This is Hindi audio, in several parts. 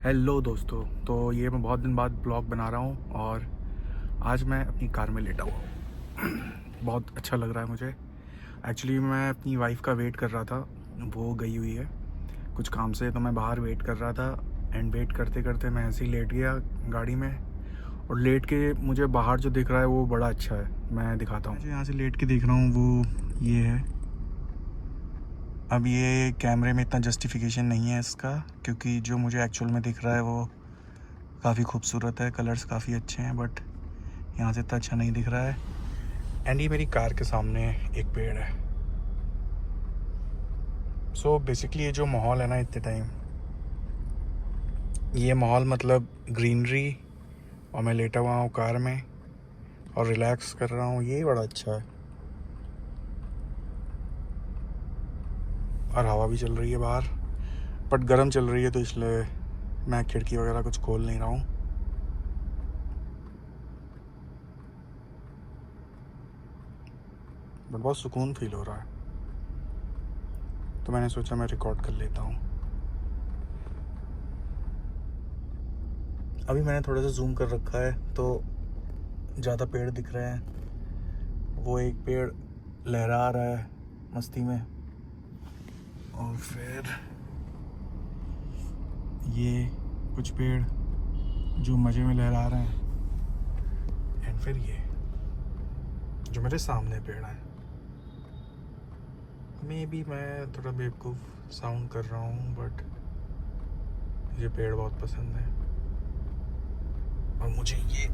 हेलो दोस्तों। तो ये मैं बहुत दिन बाद ब्लॉग बना रहा हूँ और आज मैं अपनी कार में लेटा हुआ हूँ। बहुत अच्छा लग रहा है मुझे। एक्चुअली मैं अपनी वाइफ का वेट कर रहा था, वो गई हुई है कुछ काम से, तो मैं बाहर वेट कर रहा था। एंड वेट करते करते मैं ऐसे ही लेट गया गाड़ी में, और लेट के मुझे बाहर जो दिख रहा है वो बड़ा अच्छा है। मैं दिखाता हूँ। जो यहाँ से लेट के देख रहा हूँ वो ये है। अब ये कैमरे में इतना जस्टिफिकेशन नहीं है इसका, क्योंकि जो मुझे एक्चुअल में दिख रहा है वो काफ़ी खूबसूरत है, कलर्स काफ़ी अच्छे हैं, बट यहाँ से इतना अच्छा नहीं दिख रहा है। एंड ये मेरी कार के सामने एक पेड़ है। सो बेसिकली ये जो माहौल है ना इतने टाइम, ये माहौल मतलब ग्रीनरी, और मैं लेटा हुआ हूँ कार में और रिलैक्स कर रहा हूँ, ये बड़ा अच्छा है। और हवा भी चल रही है बाहर, बट गर्म चल रही है, तो इसलिए मैं खिड़की वगैरह कुछ खोल नहीं रहा हूँ। बट बहुत सुकून फील हो रहा है, तो मैंने सोचा मैं रिकॉर्ड कर लेता हूँ। अभी मैंने थोड़ा सा जूम कर रखा है तो ज़्यादा पेड़ दिख रहे हैं। वो एक पेड़ लहरा रहा है मस्ती में, और फिर ये कुछ पेड़ जो मज़े में लहरा रहे हैं, एंड फिर ये जो मेरे सामने पेड़ है। मे बी मैं थोड़ा बेवकूफ़ साउंड कर रहा हूँ, बट मुझे पेड़ बहुत पसंद है और मुझे ये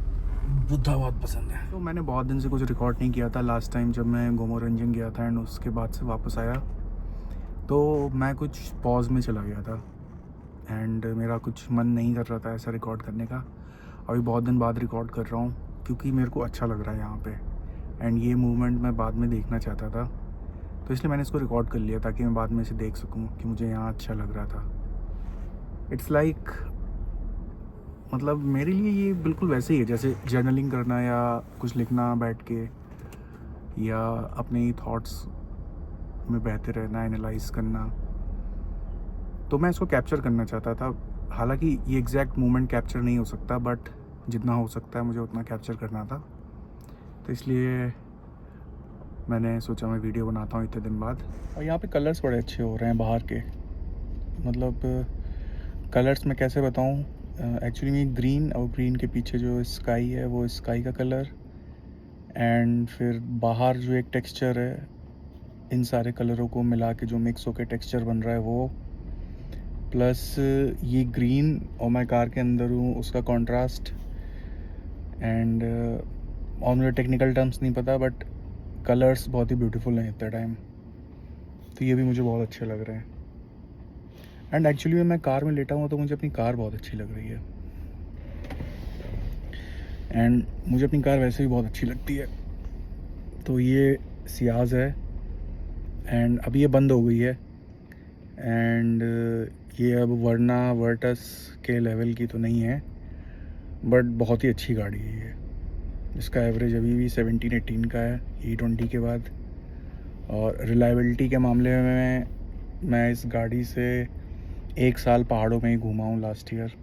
बुद्धा बहुत पसंद है। तो मैंने बहुत दिन से कुछ रिकॉर्ड नहीं किया था। लास्ट टाइम जब मैं गोमोरंजन गया था एंड उसके बाद से वापस आया, तो मैं कुछ पॉज में चला गया था एंड मेरा कुछ मन नहीं कर रहा था ऐसा रिकॉर्ड करने का। अभी बहुत दिन बाद रिकॉर्ड कर रहा हूँ क्योंकि मेरे को अच्छा लग रहा है यहाँ पे, एंड ये मूवमेंट मैं बाद में देखना चाहता था, तो इसलिए मैंने इसको रिकॉर्ड कर लिया ताकि मैं बाद में इसे देख सकूँ कि मुझे यहाँ अच्छा लग रहा था। इट्स लाइक मतलब मेरे लिए ये बिल्कुल वैसे ही है जैसे जर्नलिंग करना या कुछ लिखना बैठ के, या अपने ही थॉट्स में बहते रहना, एनालाइज करना। तो मैं इसको कैप्चर करना चाहता था। हालांकि ये एग्जैक्ट मोमेंट कैप्चर नहीं हो सकता, बट जितना हो सकता है मुझे उतना कैप्चर करना था, तो इसलिए मैंने सोचा मैं वीडियो बनाता हूँ इतने दिन बाद। और यहाँ पे कलर्स बड़े अच्छे हो रहे हैं बाहर के, मतलब कलर्स मैं कैसे बताऊँ। एक्चुअली में ग्रीन, और ग्रीन के पीछे जो स्काई है वो स्काई का कलर, एंड फिर बाहर जो एक टेक्सचर है, इन सारे कलरों को मिला के जो मिक्स होकर टेक्सचर बन रहा है वो, प्लस ये ग्रीन और मैं कार के अंदर हूँ उसका कॉन्ट्रास्ट। एंड और मुझे टेक्निकल टर्म्स नहीं पता, बट कलर्स बहुत ही ब्यूटीफुल हैं इतना टाइम, तो ये भी मुझे बहुत अच्छे लग रहे हैं। एंड एक्चुअली मैं कार में लेटा हूँ तो मुझे अपनी कार बहुत अच्छी लग रही है, एंड मुझे अपनी कार वैसे भी बहुत अच्छी लगती है। तो ये सियाज है, एंड अभी ये बंद हो गई है, एंड ये अब वर्ना वर्टस के लेवल की तो नहीं है, बट बहुत ही अच्छी गाड़ी है ये। इसका एवरेज अभी भी 17-18 का है E20 के बाद। और रिलायबिलिटी के मामले में मैं इस गाड़ी से 1 साल पहाड़ों में ही घूमा हूँ लास्ट ईयर।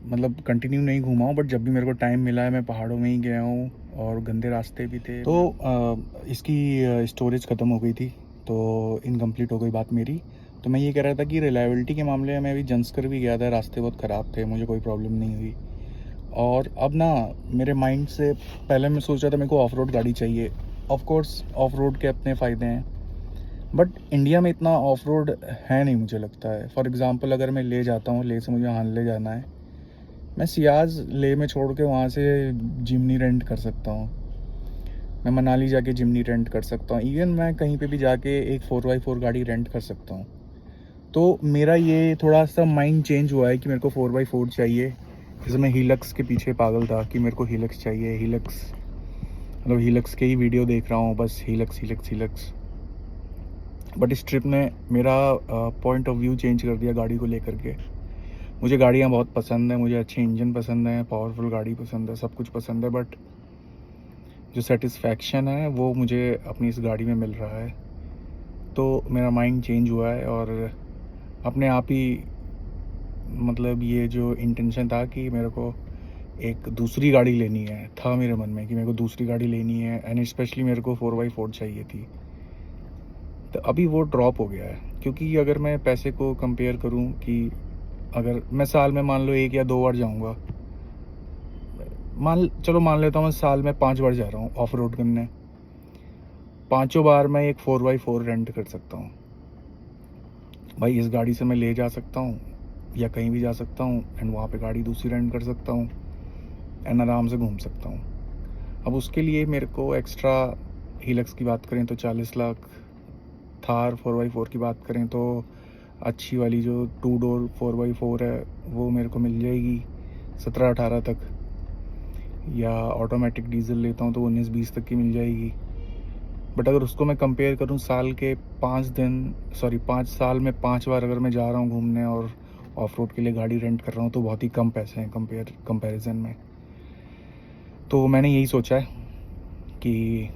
मतलब कंटिन्यू नहीं घूमा हूँ, बट जब भी मेरे को टाइम मिला है मैं पहाड़ों में ही गया हूँ, और गंदे रास्ते भी थे। तो इसकी स्टोरेज ख़त्म हो गई थी, तो इनकम्प्लीट हो गई बात मेरी। तो मैं ये कह रहा था कि रिलायबिलिटी के मामले में मैं अभी जंस्कर भी गया था, रास्ते बहुत ख़राब थे, मुझे कोई प्रॉब्लम नहीं हुई। और अब ना मेरे माइंड से पहले मैं सोच रहा था मेरे को ऑफ रोड गाड़ी चाहिए। ऑफ कोर्स ऑफ रोड के अपने फ़ायदे हैं, बट इंडिया में इतना ऑफ रोड है नहीं मुझे लगता है। फॉर एग्ज़ाम्पल अगर मैं ले जाता हूँ, ले से मुझे हानले जाना है, मैं सियाज ले में छोड़ के वहाँ से जिमनी रेंट कर सकता हूँ, मैं मनाली जाके जिमनी रेंट कर सकता हूँ, इवन मैं कहीं पे भी जाके एक 4x4 गाड़ी रेंट कर सकता हूँ। तो मेरा ये थोड़ा सा माइंड चेंज हुआ है कि मेरे को 4x4 चाहिए। जैसे मैं हीलक्स के पीछे पागल था कि मेरे को हीलक्स चाहिए, हीलक्स मतलब हीलक्स के ही वीडियो देख रहा हूँ बस, हीलक्स हीलक्स हीलक्स। बट इस ट्रिप ने मेरा पॉइंट ऑफ व्यू चेंज कर दिया गाड़ी को लेकर के। मुझे गाड़ियाँ बहुत पसंद है, मुझे अच्छे इंजन पसंद है, पावरफुल गाड़ी पसंद है, सब कुछ पसंद है, बट जो सेटिस्फैक्शन है वो मुझे अपनी इस गाड़ी में मिल रहा है। तो मेरा माइंड चेंज हुआ है और अपने आप ही मतलब ये जो इंटेंशन था कि मेरे को एक दूसरी गाड़ी लेनी है, था मेरे मन में कि मेरे को दूसरी गाड़ी लेनी है, एंड स्पेशली मेरे को 4x4 चाहिए थी। तो अभी वो ड्रॉप हो गया है, क्योंकि अगर मैं पैसे को कंपेयर करूं कि अगर मैं साल में मान लो 1 या 2 बार जाऊंगा, मान लेता हूँ मैं साल में 5 बार जा रहा हूँ ऑफ रोड करने, 5 बार मैं एक 4x4 रेंट कर सकता हूँ भाई। इस गाड़ी से मैं ले जा सकता हूँ या कहीं भी जा सकता हूँ, एंड वहाँ पे गाड़ी दूसरी रेंट कर सकता हूँ, एंड आराम से घूम सकता हूँ। अब उसके लिए मेरे को एक्स्ट्रा हीलक्स की बात करें तो 40 लाख, थार 4x4 की बात करें तो अच्छी वाली जो 2 डोर 4x4 है वो मेरे को मिल जाएगी 17-18 तक, या ऑटोमेटिक डीजल लेता हूँ तो 19-20 तक की मिल जाएगी। बट अगर उसको मैं कंपेयर करूँ साल के 5 साल में 5 बार अगर मैं जा रहा हूँ घूमने और ऑफ रोड के लिए गाड़ी रेंट कर रहा हूँ तो बहुत ही कम पैसे हैं कंपैरिजन में। तो मैंने यही सोचा है कि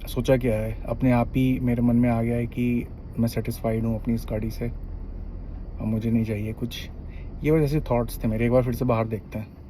सोचा क्या है, अपने आप ही मेरे मन में आ गया है कि मैं सेटिस्फाइड हूँ अपनी इस गाड़ी से, अब मुझे नहीं चाहिए कुछ। ये बस ऐसे थॉट्स थे मेरे, एक बार फिर से बाहर देखते हैं।